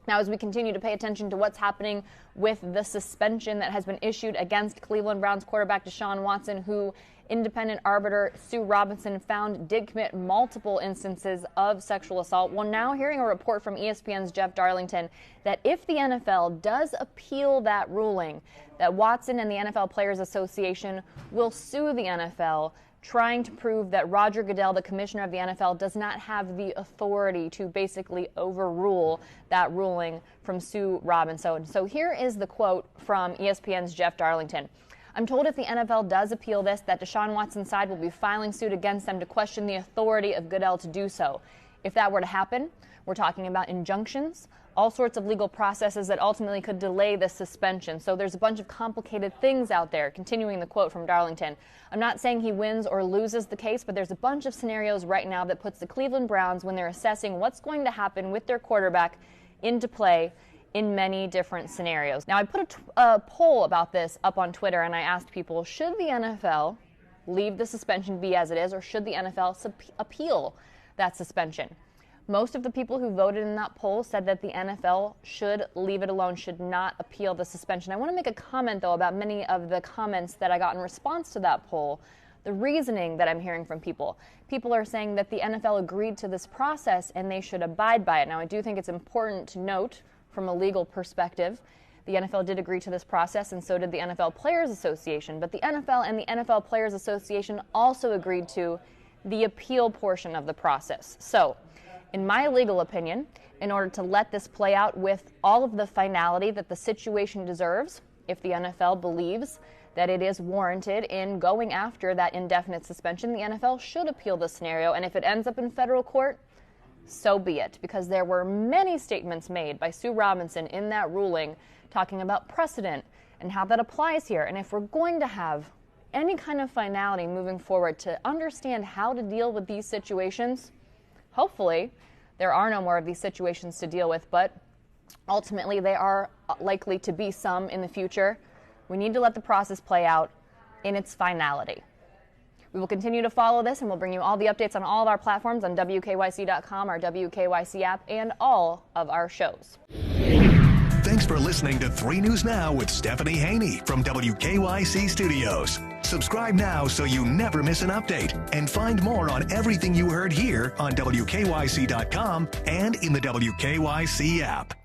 Now, as we continue to pay attention to what's happening with the suspension that has been issued against Cleveland Browns quarterback Deshaun Watson, who independent arbiter Sue Robinson found did commit multiple instances of sexual assault. Well, now hearing a report from ESPN's Jeff Darlington that if the NFL does appeal that ruling, that Watson and the NFL Players Association will sue the NFL, trying to prove that Roger Goodell, the commissioner of the NFL, does not have the authority to basically overrule that ruling from Sue Robinson. So here is the quote from ESPN's Jeff Darlington. I'm told if the NFL does appeal this, that Deshaun Watson's side will be filing suit against them to question the authority of Goodell to do so. If that were to happen, we're talking about injunctions, all sorts of legal processes that ultimately could delay the suspension. So there's a bunch of complicated things out there. Continuing the quote from Darlington, I'm not saying he wins or loses the case, but there's a bunch of scenarios right now that puts the Cleveland Browns, when they're assessing what's going to happen with their quarterback, into play in many different scenarios. Now, I put a poll about this up on Twitter, and I asked people, should the NFL leave the suspension be as it is, or should the NFL appeal that suspension? Most of the people who voted in that poll said that the NFL should leave it alone, should not appeal the suspension. I want to make a comment, though, about many of the comments that I got in response to that poll. The reasoning that I'm hearing from people. People are saying that the NFL agreed to this process and they should abide by it. Now, I do think it's important to note from a legal perspective, the NFL did agree to this process, and so did the NFL Players Association. But the NFL and the NFL Players Association also agreed to the appeal portion of the process. So, in my legal opinion, in order to let this play out with all of the finality that the situation deserves, if the NFL believes that it is warranted in going after that indefinite suspension, the NFL should appeal the scenario. And if it ends up in federal court, so be it, because there were many statements made by Sue Robinson in that ruling talking about precedent and how that applies here. And if we're going to have any kind of finality moving forward to understand how to deal with these situations, hopefully there are no more of these situations to deal with, but ultimately they are likely to be some in the future. We need to let the process play out in its finality. We will continue to follow this, and we'll bring you all the updates on all of our platforms on WKYC.com, our WKYC app, and all of our shows. Thanks for listening to 3 News Now with Stephanie Haney from WKYC Studios. Subscribe now so you never miss an update, and find more on everything you heard here on WKYC.com and in the WKYC app.